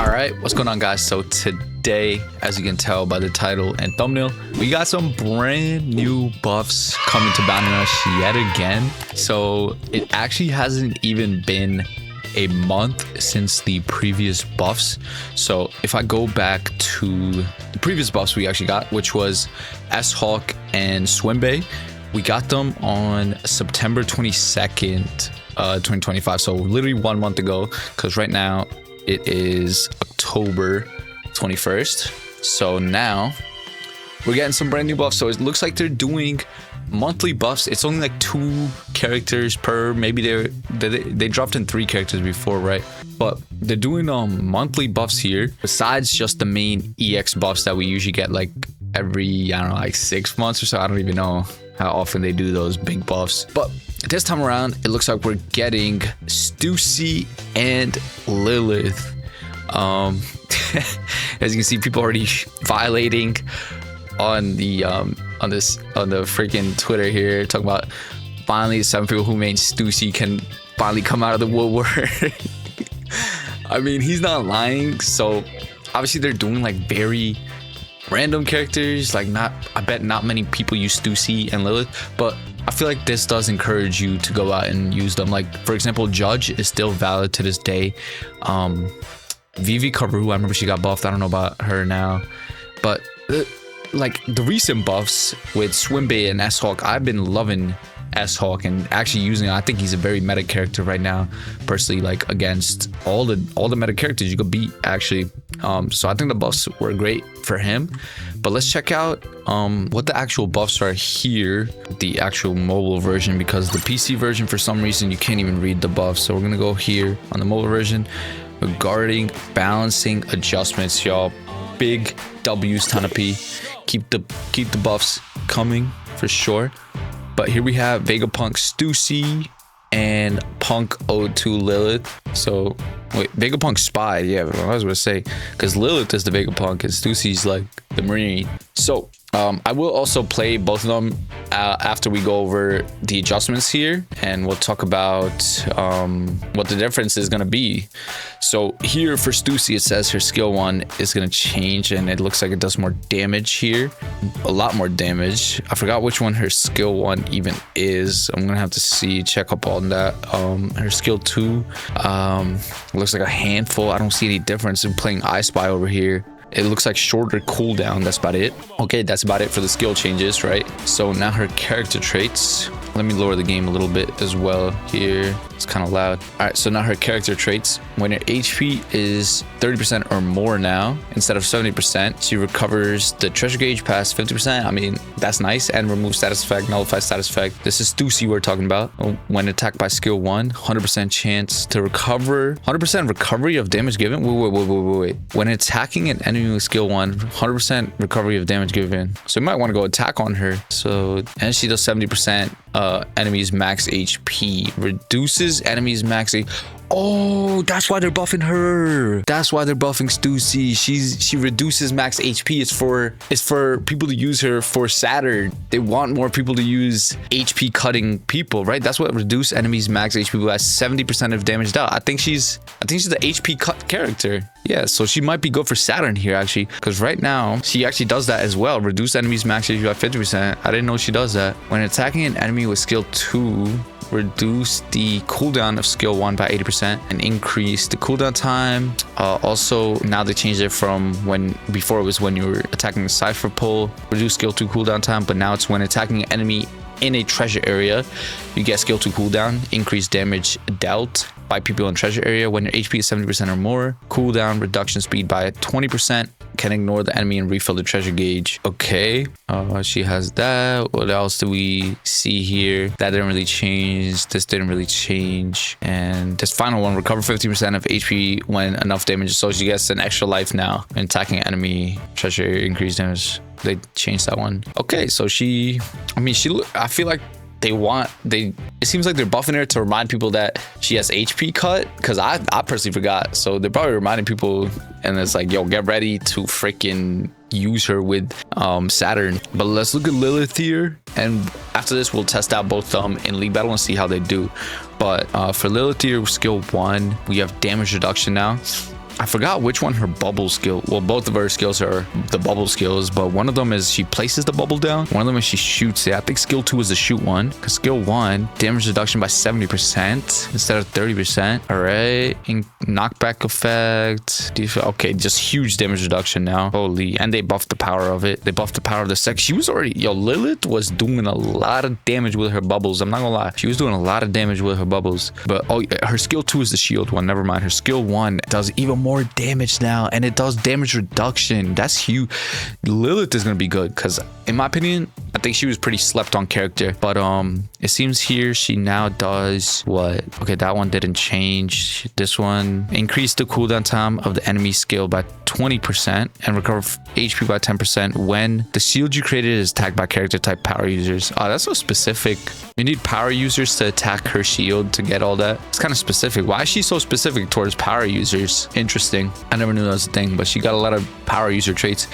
Alright, what's going on, guys? So today, as you can tell by the title and thumbnail, we got some brand new buffs coming to Bounty Rush yet again. So it actually hasn't even been a month since the previous buffs. So if I go back to the previous buffs we actually got, which was S-Hawk and Swimbay, we got them on September 22nd, 2025. So literally 1 month ago, because right now it is October 21st. So now we're getting some brand new buffs. So it looks like they're doing monthly buffs. It's only like 2 characters per, maybe they dropped in 3 characters before, right? But they're doing monthly buffs here, besides just the main EX buffs that we usually get like every, I don't know, like 6 months or so. I don't even know how often they do those big buffs. But this time around, it looks like we're getting Stussy and Lilith. As you can see, people already violating on the freaking Twitter here, talking about finally some people who made Stussy can finally come out of the woodwork. I mean, he's not lying. So obviously they're doing like very random characters, like I bet not many people use Stussy and Lilith, but I feel like this does encourage you to go out and use them. Like, for example, Judge is still valid to this day. Vivi Karu, I remember she got buffed. I don't know about her now, but like the recent buffs with Swimbay and S-Hawk, I've been loving S-Hawk and actually using it. I think he's a very meta character right now, personally, like against all the meta characters you could beat, actually. So I think the buffs were great for him. But let's check out what the actual buffs are here, the actual mobile version, because the PC version, for some reason, you can't even read the buffs. So we're gonna go here on the mobile version regarding balancing adjustments, y'all. Big W's, Tanapi. Keep the buffs coming for sure. But here we have Vegapunk Stussy and Punk O2 Lilith. So wait, Vegapunk Spy, yeah, I was gonna say, because Lilith is the Vegapunk and Stussy's like the Marine. So I will also play both of them after we go over the adjustments here, and we'll talk about what the difference is gonna be. So here for Stussy, it says her skill 1 is gonna change, and it looks like it does more damage here, a lot more damage. I forgot which one her skill 1 even is. I'm gonna have to check up on that. Her skill 2 looks like a handful. I don't see any difference in playing I Spy over here. It looks like shorter cooldown. That's about it. Okay, that's about it for the skill changes, right? So now her character traits. Let me lower the game a little bit as well here. It's kind of loud. All right, so now her character traits. When her HP is 30% or more now, instead of 70%, she recovers the treasure gauge past 50%. I mean, that's nice. And removes status effect, nullifies status effect. This is Stussy we're talking about. When attacked by skill 1, 100% chance to recover. 100% recovery of damage given. Wait. When attacking an enemy with skill 1, 100% recovery of damage given. So you might want to go attack on her. So, and she does 70% enemies max HP. Reduces enemies max HP. Oh, that's why they're buffing her. That's why they're buffing Stussy. She reduces max HP. It's for people to use her for Saturn. They want more people to use HP cutting people, right? That's what reduce enemies max HP by 70% of damage dealt. I think she's the HP cut character. Yeah, so she might be good for Saturn here, actually, because right now she actually does that as well. Reduce enemies max HP by 50%. I didn't know she does that. When attacking an enemy with skill 2, reduce the cooldown of skill 1 by 80% and increase the cooldown time. Also, now they changed it from before it was when you were attacking the Cypher Pole, reduce skill 2 cooldown time, but now it's when attacking an enemy in a treasure area, you get skill 2 cooldown, increased damage dealt by people in treasure area when your HP is 70% or more, cooldown reduction speed by 20%, can ignore the enemy and refill the treasure gauge. Okay, she has that. What else do we see here? That didn't really change. This didn't really change. And this final one, recover 50% of HP when enough damage, so she gets an extra life now. And attacking enemy treasure area, increased damage. They changed that one. Okay, so I feel like it seems like they're buffing her to remind people that she has HP cut, because I personally forgot. So they're probably reminding people, and it's like, yo, get ready to freaking use her with Saturn. But let's look at Lilith here, and after this we'll test out both in League Battle and see how they do. But for Lilith here, skill 1, we have damage reduction now. I forgot which one her bubble skill. Well, both of her skills are the bubble skills, but one of them is she places the bubble down. One of them is she shoots it. I think skill 2 is the shoot one, because skill 1, damage reduction by 70% instead of 30%. All right, knockback effect. Okay, just huge damage reduction now. Holy, and they buffed the power of it. They buffed the power of the sec. She was already, yo, Lilith was doing a lot of damage with her bubbles. I'm not gonna lie, she was doing a lot of damage with her bubbles. But oh, her skill 2 is the shield one. Never mind. Her skill 1 does even more damage now, and it does damage reduction. That's huge. Lilith is gonna be good, because in my opinion, I think she was pretty slept on character. But it seems here she now does what? Okay, that one didn't change. This one increased the cooldown time of the enemy skill by 20% and recover HP by 10% when the shield you created is attacked by character type power users. Oh, that's so specific. You need power users to attack her shield to get all that. It's kind of specific. Why is she so specific towards power users? Interesting. I never knew that was a thing, but she got a lot of power user traits.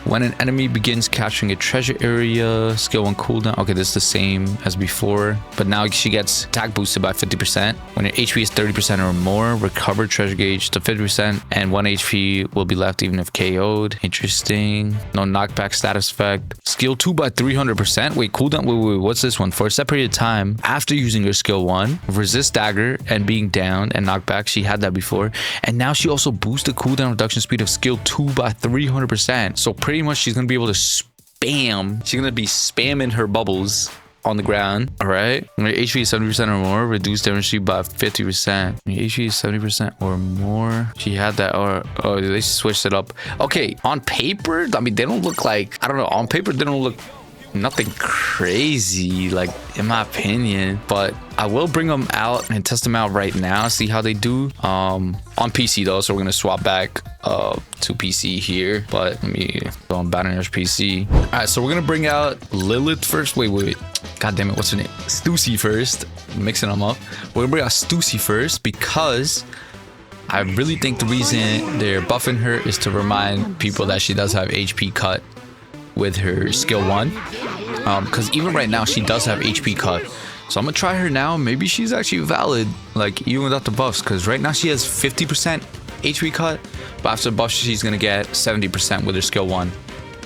When an enemy begins capturing a treasure area, skill 1 cooldown. Okay, this is the same as before, but now she gets attack boosted by 50%. When your HP is 30% or more, recover treasure gauge to 50%, and 1 HP will be left even if KO'd. Interesting. No knockback status effect. Skill 2 by 300%. Wait, cooldown. Wait, what's this one? For a separated time after using her skill 1, resist dagger and being down and knockback. She had that before, and now she also boosts the cooldown reduction speed of skill 2 by 300%. So pretty much she's gonna be able to spam. She's gonna be spamming her bubbles on the ground. All right, when your HP is 70% or more, reduce damage speed by 50%. When your HP is 70% or more, she had that. Or oh, they switched it up. Okay, on paper, I mean, they don't look like, I don't know, on paper they don't look nothing crazy, like, in my opinion, but I will bring them out and test them out right now, see how they do on PC though. So we're gonna swap back to PC here, but let me go on Banner's PC. All right, so we're gonna bring out Lilith first. Wait, god damn it, what's her name? Stussy first. I'm mixing them up. We're gonna bring out Stussy first, because I really think the reason they're buffing her is to remind people that she does have HP cut with her skill 1, because even right now she does have HP cut. So I'm gonna try her now. Maybe she's actually valid, like, even without the buffs, because right now she has 50% HP cut, but after the buff she's gonna get 70% with her skill 1.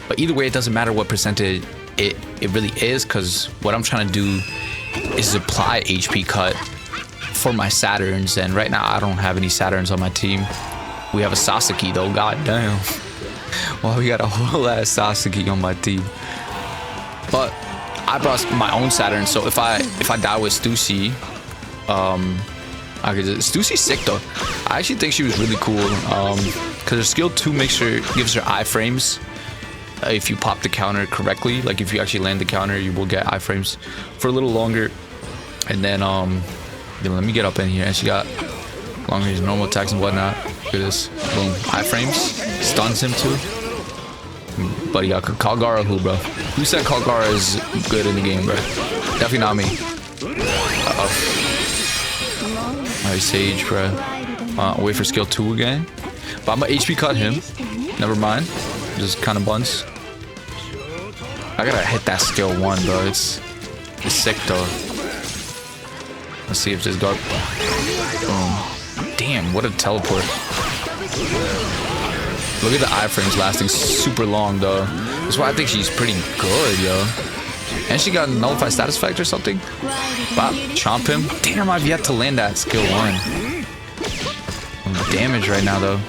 But either way, it doesn't matter what percentage it really is, because what I'm trying to do is apply HP cut for my Saturns, and right now I don't have any Saturns on my team. We have a Sasaki though, god damn. Well, we got a whole ass Sasaki on my team. But I brought my own Saturn, so if I die with Stussy, Stussy's sick though. I actually think she was really cool, because her skill 2 gives her iframes. If you pop the counter correctly, like if you actually land the counter, you will get iframes for a little longer. And then let me get up in here, and she got long range normal attacks and whatnot. Look at this, boom, iframes, stuns him too. But yeah, Kalgara who, bro? Who said Kalgara is good in the game, bro? Definitely not me. Alright, Sage, bro. Wait for skill 2 again. But I'm gonna HP cut him. Never mind. Just kind of buns. I gotta hit that skill 1, bro. It's sick though. Let's see if this Garp. Damn, what a teleport. Look at the iframes lasting super long though. That's why I think she's pretty good, yo. And she got a nullified status effect or something. Wow, chomp him. Damn, I've yet to land that skill 1. Damage right now though.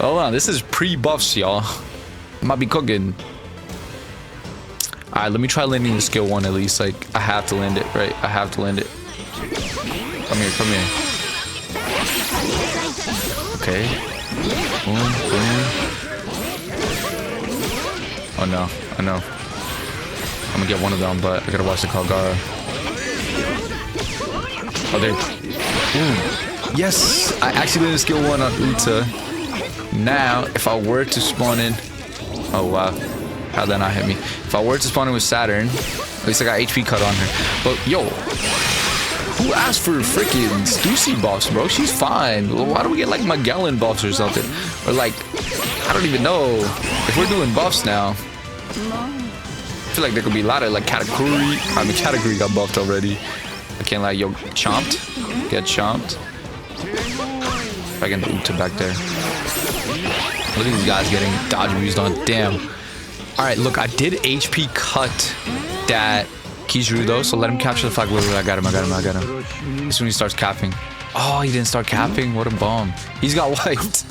Hold on, this is pre-buffs, y'all. Might be cooking. Alright, let me try landing the skill 1 at least. Like, I have to land it, right? I have to land it. Come here, come here. Okay. Boom, boom. Oh no, I know. I'm gonna get one of them, but I gotta watch the Kalgara. Oh, there. Boom. Yes! I actually landed skill 1 on Uta. Now, if I were to spawn in... Oh, wow. How'd that not hit me? If I were to spawn in with Saturn, At least I got HP cut on her. But yo, who asked for freaking Stussy buffs, bro? She's fine. Why do we get like Magellan buffs or something? Or like, I don't even know if we're doing buffs now. I feel like there could be a lot of like category. I mean, category got buffed already. I can't lie. Yo, chomped. Get chomped. If I can ult back there. Look at these guys getting dodge used on. Damn. All right, look, I did HP cut that Kizaru though, so let him capture the flag. Wait, I got him. As soon as he starts capping. Oh, he didn't start capping. What a bum. He's got wiped.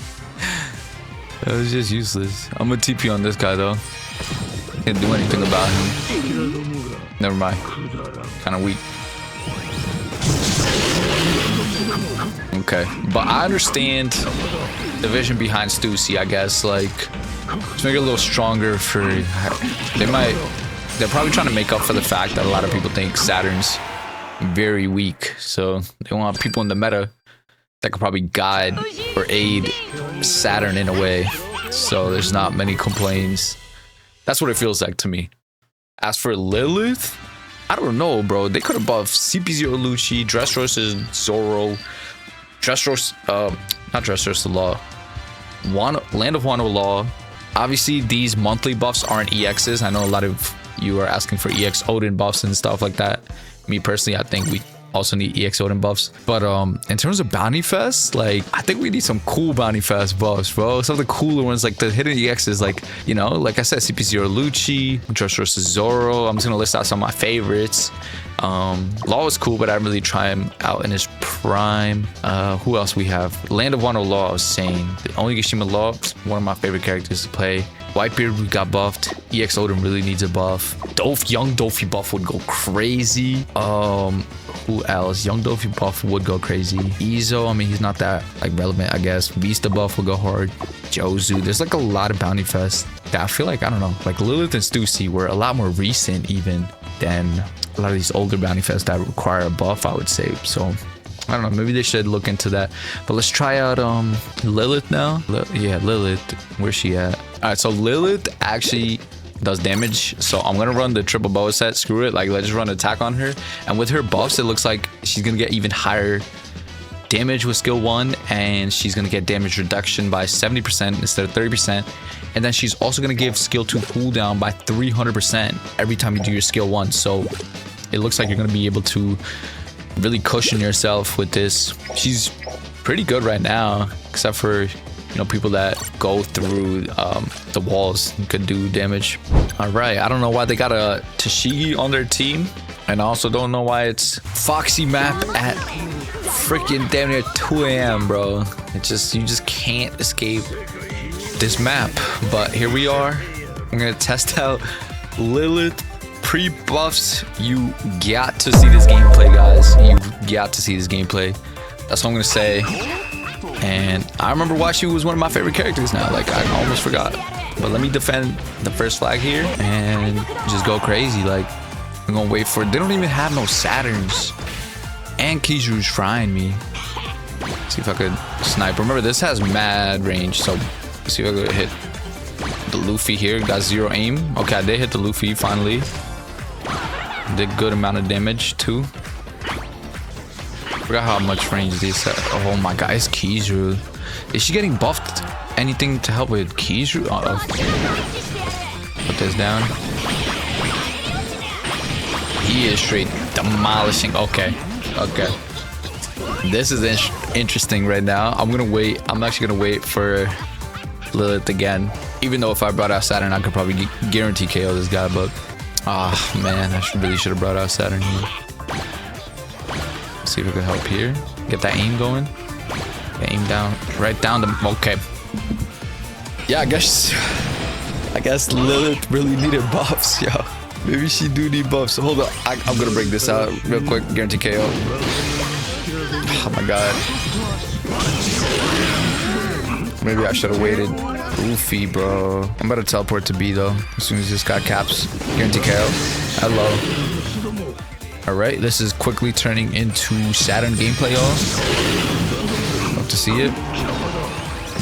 That was just useless. I'm gonna TP on this guy though. Can't do anything about him. Never mind. Kind of weak. Okay, but I understand the vision behind Stussy, I guess. Like, to make it a little stronger for... They're probably trying to make up for the fact that a lot of people think Saturn's very weak. So they want people in the meta that could probably guide or aid Saturn in a way. So there's not many complaints. That's what it feels like to me. As for Lilith, I don't know, bro. They could have buffed CP0 Lucci, Dressrosa's Zoro, not Dressrosa Law, Land of Wano Law. Obviously, these monthly buffs aren't EXs. I know a lot of you are asking for EX Odin buffs and stuff like that. Me personally, I think we also need EX Odin buffs. But in terms of Bounty Fest, like, I think we need some cool Bounty Fest buffs, bro. Some of the cooler ones, like the hidden EXs, like, you know, like I said, CP0 Lucci, Dressrosa Zoro. I'm just gonna list out some of my favorites. Law is cool, but I didn't really try him out in his prime. Who else we have? Land of Wano Law, I was saying. The Onigashima Law, one of my favorite characters to play. Whitebeard, we got buffed. EX Odin really needs a buff. Young Dofi buff would go crazy. Who else? Young Dofi buff would go crazy. Izo, I mean, he's not that like relevant, I guess. Vista buff will go hard. Jozu, there's like a lot of Bounty Fest that I feel like, I don't know, like Lilith and Stussy were a lot more recent even than a lot of these older Bounty Fests that require a buff, I would say. So I don't know, maybe they should look into that. But let's try out Lilith now. Yeah, Lilith, where's she at? All right, so Lilith actually does damage, so I'm gonna run the triple bow set. Screw it, like, let's just run attack on her. And with her buffs, it looks like she's gonna get even higher damage with skill 1, and she's gonna get damage reduction by 70% instead of 30%. And then she's also gonna give skill 2 cooldown by 300% every time you do your skill 1. So it looks like you're gonna be able to really cushion yourself with this. She's pretty good right now, except for, you know, people that go through the walls could do damage. All right, I don't know why they got a Tashigi on their team, and I also don't know why it's Foxy map at freaking damn near 2 a.m, bro. It's just, you just can't escape this map. But here we are. I'm gonna test out Lilith pre-buffs. You got to see this gameplay, guys. You got to see this gameplay. That's what I'm gonna say. And I remember watching, was one of my favorite characters now. Like, I almost forgot. But let me defend the first flag here and just go crazy. Like, I'm gonna wait for it. They don't even have no Saturns. And Kizaru's frying me. See if I could snipe. Remember, this has mad range. So let's see if I could hit the Luffy here. Got 0 aim. Okay, I did hit the Luffy finally. Did good amount of damage too. Forgot how much range these have. Oh my god, it's Kizaru. Is she getting buffed? Anything to help with Kizaru? Put this down. He is straight demolishing. Okay. This is interesting right now. I'm gonna wait. I'm actually gonna wait for Lilith again. Even though if I brought out Saturn, I could probably guarantee KO this guy. But man, I really should have brought out Saturn here. See if I could help here. Get that aim going. Aim down, right down the. Okay. Yeah, I guess Lilith really needed buffs, yo. Maybe she do need buffs. Hold on, I'm gonna break this out real quick. Guarantee KO. Oh my god. Maybe I should have waited. Luffy, bro. I'm about to teleport to B though. As soon as this guy caps, guarantee KO. Hello. All right, this is quickly turning into Saturn gameplay, y'all. Love to see it.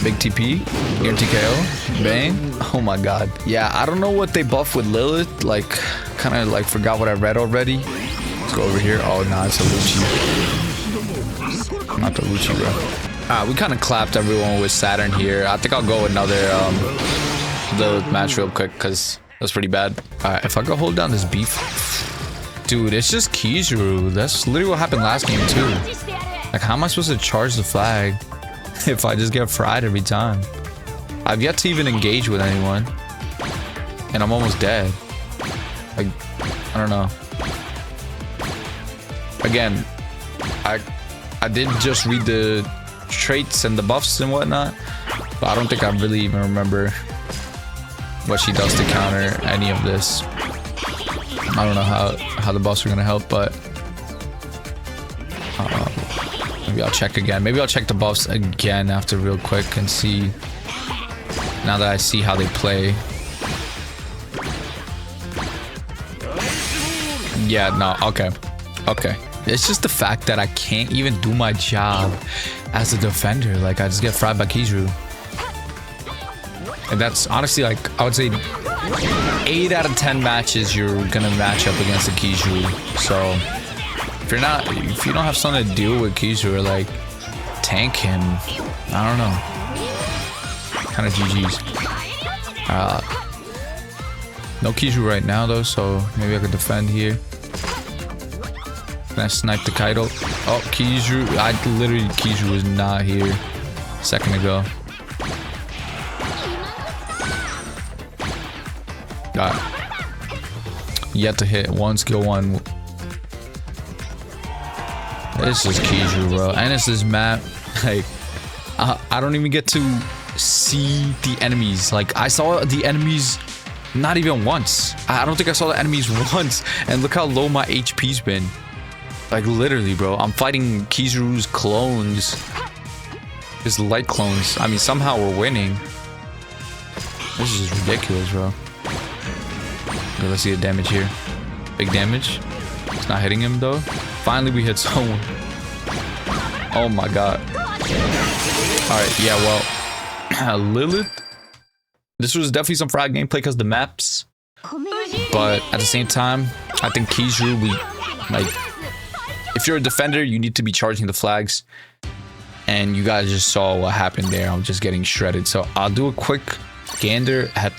Big TP, guarantee KO, bang. Oh my god. Yeah, I don't know what they buff with Lilith. Like, kind of like forgot what I read already. Let's go over here. Oh, nah, it's a Lucci. Not the Lucci, bro. We kind of clapped everyone with Saturn here. I think I'll go another Lilith match real quick because that's pretty bad. All right, if I go hold down this beef, dude, it's just Kizaru. That's literally what happened last game too. Like, how am I supposed to charge the flag if I just get fried every time? I've yet to even engage with anyone, and I'm almost dead. Like, I don't know. Again, I did just read the traits and the buffs and whatnot, but I don't think I really even remember what she does to counter any of this. I don't know how the buffs are gonna help, but maybe I'll check again. Maybe I'll check the buffs again after real quick and see, now that I see how they play. Yeah, no, okay. It's just the fact that I can't even do my job as a defender. Like, I just get fried by Kizaru. And that's honestly, like, I would say 8 out of 10 matches you're gonna match up against a Kizaru. So if you don't have something to deal with Kizaru, like, tank him. I don't know. Kind of GG's. No Kizaru right now though, so maybe I could defend here. Can I snipe the Kaido? Oh, Kizaru. Kizaru was not here a second ago. Yet to hit one skill one. This is Kizaru, bro. And it's this map. Like, I don't even get to see the enemies. Like, I saw the enemies not even once. I don't think I saw the enemies once. And look how low my HP's been. Like, literally, bro. I'm fighting Kizaru's clones. His light clones. I mean, somehow we're winning. This is just ridiculous, bro. Okay, let's see the damage here. Big damage. It's not hitting him, though. Finally, we hit someone. Oh, my God. Alright, yeah, well. Lilith. This was definitely some fried gameplay because the maps. But at the same time, I think Kizaru, like, if you're a defender, you need to be charging the flags. And you guys just saw what happened there. I'm just getting shredded. So I'll do a quick gander at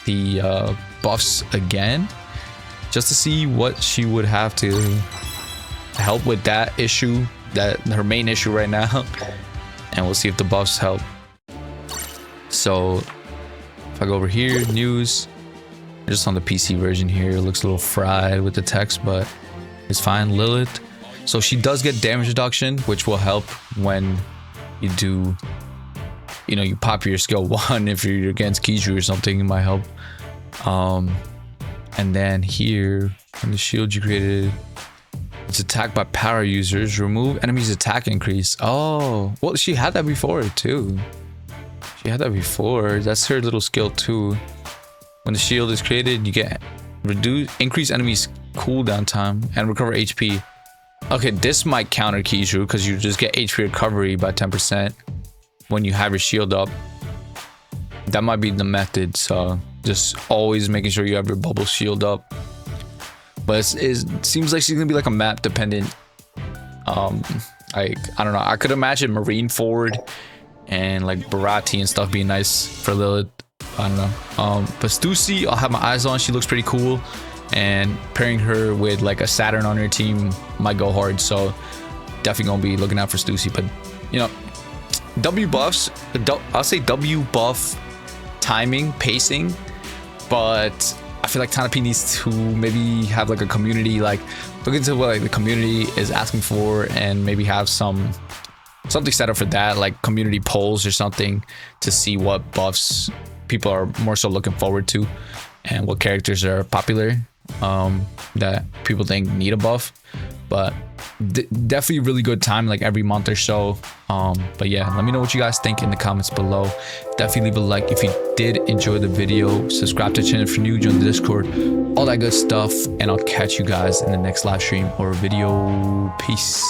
the buffs again, just to see what she would have to help with that issue, that her main issue right now. And we'll see if the buffs help. So if I go over here, news, just on the PC version here, it looks a little fried with the text, but it's fine. Lilith. So she does get damage reduction, which will help when you do, you know, you pop your skill 1 if you're against Kizaru or something, it might help. And then here, on the shield you created, it's attacked by power users. Remove enemies' attack increase. Oh, well, she had that before too. She had that before. That's her little skill too. When the shield is created, you get increase enemies' cooldown time and recover HP. Okay, this might counter Kizaru because you just get HP recovery by 10% when you have your shield up. That might be the method, so just always making sure you have your bubble shield up. But it seems like she's gonna be like a map dependent. Like, I don't know, I could imagine Marine Forward and like Barati and stuff being nice for Lilith. I don't know. But Stussy, I'll have my eyes on. She looks pretty cool. And pairing her with like a Saturn on her team might go hard, so definitely gonna be looking out for Stussy. But you know, W buffs, I'll say W buff timing, pacing, but I feel like Tanape needs to maybe have like a community, like look into what like the community is asking for and maybe have something set up for that, like community polls or something, to see what buffs people are more so looking forward to and what characters are popular that people think need a buff. But definitely really good time, like every month or so. But yeah, let me know what you guys think in the comments below. Definitely leave a like if you did enjoy the video. Subscribe to the channel if you're new, join the Discord, all that good stuff. And I'll catch you guys in the next live stream or video. Peace.